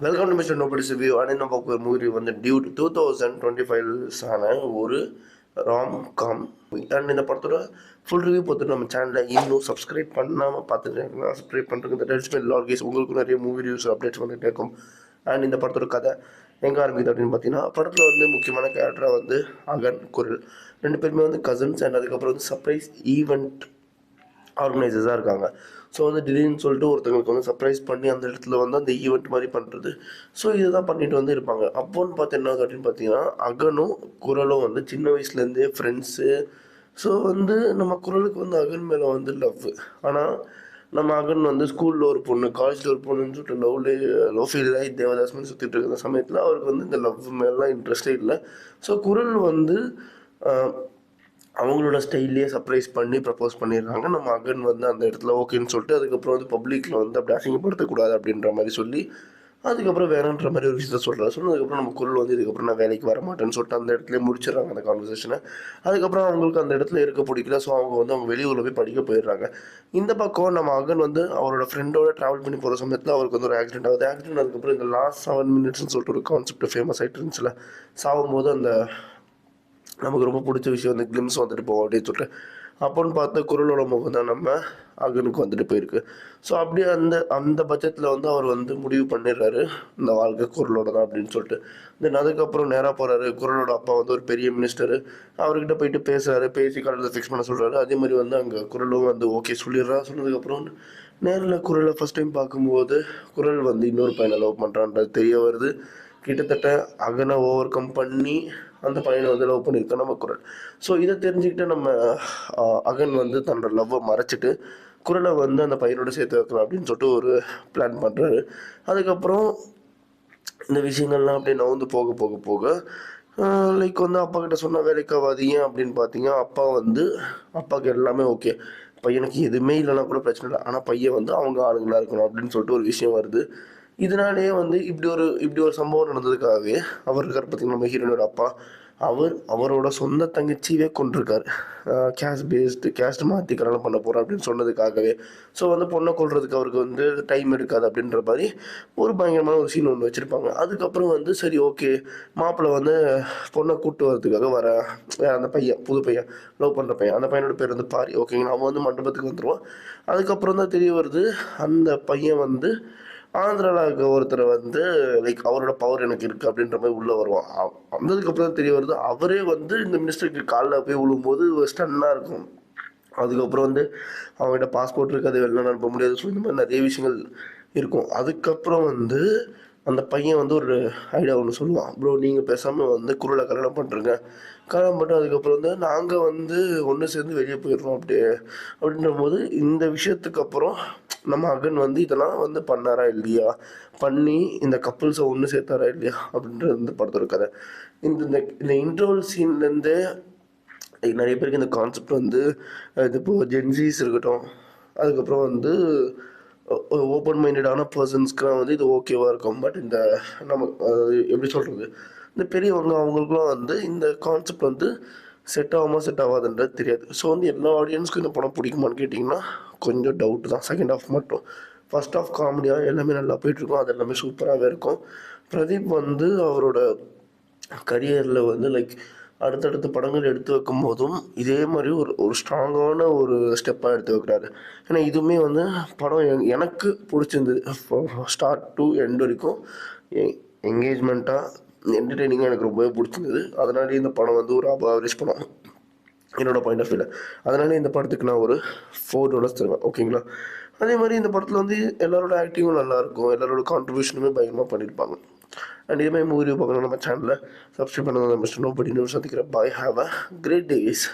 Welcome to mister nobody's review. And நம்ம ஒரு movie வந்து டியூட் 2025 ஒரு ராம் காம். அண்ட் இந்த படத்தோட ஃபுல் ரிவ்யூ பார்த்துட்டு நம்ம சேனலில் இன்னும் சப்ஸ்கிரைப் பண்ணாமல் பார்த்துட்டு சப்ஸ்கிரைப் பண்ணுறது இந்த டெல்ஸ்மெல் லால்கேஸ் உங்களுக்கு நிறைய மூவி ரிவ்யூஸ் அப்டேட்ஸ் வந்துகிட்டே இருக்கும். அண்ட் இந்த படத்தோட கதை எங்கே ஆரம்பிக்குது அப்படின்னு பார்த்தீங்கன்னா, படத்தில் வந்து முக்கியமான கேரக்டராக வந்து அகன் குரல் ரெண்டு பேருமே வந்து கசின்ஸ். அண்ட் அதுக்கப்புறம் வந்து சர்ப்ரைஸ் ஈவெண்ட் ஆர்கனைசர்ஸாக இருக்காங்க. ஸோ வந்து திடீர்னு சொல்லிட்டு ஒருத்தங்களுக்கு வந்து சர்ப்ரைஸ் பண்ணி அந்த இடத்துல வந்து அந்த ஈவெண்ட் மாதிரி பண்ணுறது. ஸோ இதுதான் பண்ணிட்டு வந்து இருப்பாங்க. அப்போன்னு பார்த்து என்ன அப்படின்னு பார்த்தீங்கன்னா, அகனும் குரலும் வந்து சின்ன வயசுலேருந்தே ஃப்ரெண்ட்ஸு. ஸோ வந்து நம்ம குரலுக்கு வந்து அகன் மேலே வந்து லவ். ஆனால் நம்ம அகன் வந்து ஸ்கூலில் ஒரு பொண்ணு, காலேஜில் ஒரு பொண்ணுன்னு சொல்லிட்டு லவ் ஃபீல் ஆகி தேவதாஸ் மாதிரி சுற்றிட்டு இருக்கிற சமயத்தில் அவருக்கு வந்து இந்த லவ் மேலாம் இன்ட்ரெஸ்டே இல்லை. ஸோ குரல் வந்து அவங்களோட ஸ்டைல்லையே சர்ப்ரைஸ் பண்ணி ப்ரப்போஸ் பண்ணிடுறாங்க. நம்ம அகன் வந்து அந்த இடத்துல ஓகேன்னு சொல்லிட்டு அதுக்கப்புறம் வந்து பப்ளிக்கில் வந்து அப்படி அசிங்கப்படுத்தக்கூடாது அப்படின்ற மாதிரி சொல்லி அதுக்கப்புறம் வேணுன்ற மாதிரி ஒரு விஷயத்த சொல்கிறார். சொன்னதுக்கப்புறம் நம்ம குரல் வந்து இதுக்கப்புறம் நான் வேலைக்கு வர மாட்டேன்னு சொல்லிட்டு அந்த இடத்துல முடிச்சிடுறாங்க அந்த கான்வர்சேஷனை. அதுக்கப்புறம் அவங்களுக்கு அந்த இடத்துல இருக்க பிடிக்கல. ஸோ அவங்க வெளியூரில் போய் படிக்க போயிடுறாங்க. இந்த பக்கம் நம்ம அகன் வந்து அவரோட ஃப்ரெண்டோட ட்ராவல் பண்ணி போகிற சமயத்தில் அவருக்கு வந்து ஒரு ஆக்சிடென்ட் ஆகுது. ஆக்சிடென்ட் அதுக்கப்புறம் இந்த லாஸ்ட் 7 minutesன்னு சொல்லிட்டு ஒரு கான்செப்ட் ஃபேமஸ் ஆகிட்டு இருந்துச்சுல, சாகும்போது அந்த நமக்கு ரொம்ப பிடிச்ச விஷயம் வந்து கிளிம்ஸ் வந்துட்டு போவோம் அப்படின்னு சொல்லிட்டு, அப்போன்னு பார்த்த குரலோட முகம் தான் நம்ம அகனுக்கு வந்துட்டு போயிருக்கு. ஸோ அப்படியே அந்த அந்த பட்சத்தில் வந்து அவர் வந்து முடிவு பண்ணிடுறாரு, இந்த வாழ்க்கை குரலோட தான் அப்படின்னு சொல்லிட்டு. தென் அதுக்கப்புறம் நேராக போகிறாரு. குரலோட அப்பா வந்து ஒரு பெரிய மினிஸ்டரு. அவர்கிட்ட போயிட்டு பேசுகிறாரு, பேசி காலேஜில் ஃபிக்ஸ் பண்ண சொல்கிறாரு. அதே மாதிரி வந்து அங்கே குரலும் வந்து ஓகே சொல்லிடுறா. சொன்னதுக்கப்புறம் நேரில் குரலை ஃபஸ்ட் டைம் பார்க்கும்போது குரல் வந்து இன்னொரு பையனை லவ் பண்ணுறான்றது தெரிய வருது. கிட்டத்தட்ட அகனை ஓவர் கம் பண்ணி அந்த பையனை வந்து லவ் பண்ணியிருக்கோம் நம்ம குரல். ஸோ இதை தெரிஞ்சுக்கிட்டு நம்ம அகன் வந்து தன்னோட லவ்வை மறைச்சிட்டு குரலை வந்து அந்த பையனோட சேர்த்து வைக்கலாம் அப்படின்னு சொல்லிட்டு ஒரு பிளான் பண்ணுறாரு. அதுக்கப்புறம் இந்த விஷயங்கள்லாம் அப்படியே நவுந்து போக போக போக லைக் வந்து அப்பா கிட்ட சொன்னால் வேலைக்காவாது. ஏன் அப்படின்னு பார்த்தீங்க, அப்பாவுக்கு எல்லாமே ஓகே, பையனுக்கு எதுவுமே இல்லைனா கூட பிரச்சனை இல்லை, ஆனால் பையன் வந்து அவங்க ஆளுங்களாக இருக்கணும் அப்படின்னு சொல்லிட்டு ஒரு விஷயம் வருது. இதனாலேயே வந்து இப்படி ஒரு சம்பவம் நடந்ததுக்காகவே அவர் இருக்கார் பார்த்தீங்கன்னா நம்ம ஹீரோனோட அப்பா, அவரோட சொந்த தங்கச்சியவே கொண்டிருக்காரு. கேஸ்ட் மாற்றி கல்யாணம் பண்ண போகிறேன் அப்படின்னு சொன்னதுக்காகவே. ஸோ வந்து பொண்ணை கொள்றதுக்கு அவருக்கு வந்து டைம் எடுக்காது அப்படின்ற மாதிரி ஒரு பயங்கரமான ஒரு சீன் ஒன்று வச்சுருப்பாங்க. அதுக்கப்புறம் வந்து சரி ஓகே, மாப்பிள்ளை வந்து பொண்ணை கூப்பிட்டு வரதுக்காக அந்த பையன், புது பையன், லவ் பண்ணுற பையன், அந்த பையனோட பேர் வந்து பாரி, ஓகேங்களா. அவன் வந்து மண்டபத்துக்கு வந்துடுவான். அதுக்கப்புறம் தான் தெரிய வருது, அந்த பையன் வந்து ஆந்திராவில் இருக்க ஒருத்தரை வந்து லைக் அவரோட பவர் எனக்கு இருக்குது அப்படின்ற மாதிரி உள்ளே வருவான். வந்ததுக்கப்புறம் தான் தெரிய வருது, அவரே வந்து இந்த மினிஸ்டருக்கு காலில் போய் விழும்போது ஸ்டன்னாக இருக்கும். அதுக்கப்புறம் வந்து அவங்ககிட்ட பாஸ்போர்ட் இருக்குது, அது வெளில அனுப்ப முடியாது. ஸோ இந்த மாதிரி நிறைய விஷயங்கள் இருக்கும். அதுக்கப்புறம் வந்து அந்த பையன் வந்து ஒரு ஐடியா ஒன்று சொல்லுவான், ப்ரோ நீங்கள் பேசாமல் வந்து குரலை கல்யாணம் பண்ணுறங்க, கல்யாணம் பண்ணிட்டு அதுக்கப்புறம் வந்து நாங்கள் வந்து ஒன்று சேர்ந்து வெளியே போயிடுறோம் அப்படின்ற போது இந்த விஷயத்துக்கு அப்புறம் நம்ம அகன் வந்து இதெல்லாம் வந்து பண்ணாரா இல்லையா, பண்ணி இந்த கப்புள்ஸை ஒன்று சேர்த்தாரா இல்லையா அப்படின்றது இந்த படத்தோட கதை. இந்த இன்ட்ரோல் சீன்லேருந்தே நிறைய பேருக்கு இந்த கான்செப்ட் வந்து இது இப்போது ஜென்சிஸ் இருக்கட்டும், அதுக்கப்புறம் வந்து ஓப்பன் மைண்டடான பர்சன்ஸ்க்குலாம் வந்து இது ஓகேவாக இருக்கும். பட் இந்த நம்ம எப்படி சொல்கிறது, இந்த பெரியவங்க அவங்களுக்குலாம் வந்து இந்த கான்செப்ட் வந்து செட் ஆகுமா செட் ஆகாதுன்றது தெரியாது. ஸோ வந்து எல்லா ஆடியன்ஸ்க்கும் இந்த படம் பிடிக்குமான்னு கேட்டிங்கன்னா கொஞ்சம் டவுட்டு தான். செகண்ட் ஹாஃப் மட்டும். ஃபர்ஸ்ட் ஹாஃப் காமெடியாக எல்லாமே நல்லா போயிட்டுருக்கும், அது எல்லாமே சூப்பராகவே இருக்கும். பிரதீப் வந்து அவரோட கரியரில் வந்து லைக் அடுத்தடுத்த படங்கள் எடுத்து வைக்கும் போதும் இதே மாதிரி ஒரு ஸ்ட்ராங்கான ஒரு ஸ்டெப்பாக எடுத்து வைக்கிறாரு. ஏன்னா இதுவுமே வந்து படம் எனக்கு பிடிச்சிருந்தது. ஸ்டார்ட் டு எண்ட் வரைக்கும் என்கேஜ்மெண்ட்டாக என்டர்டெய்னிங்காக எனக்கு ரொம்பவே பிடிச்சிருந்தது. அதனாலே இந்த படம் வந்து ஒரு ஆவரேஜ் படம் என்னோடய பாயிண்ட் ஆஃப் வியூவில். அதனால இந்த படத்துக்கு நான் ஒரு 4 டோனஸ் தருவேன், ஓகேங்களா. அதே மாதிரி இந்த படத்தில் வந்து எல்லாரோட ஆக்டிங்கும் நல்லாயிருக்கும், எல்லாரோட கான்ட்ரிபியூஷனுமே பயங்கரமாக பண்ணியிருப்பாங்க. அண்ட் இதே மாதிரி மூவி பார்க்கணும் நம்ம சேனலில் சப்ஸ்கிரைப் பண்ணுங்கள். மிஸ்டர் நோபடி நியூஸ் சந்திக்கிறேன். பாய், ஹேவ் அ கிரேட் டேஸ்.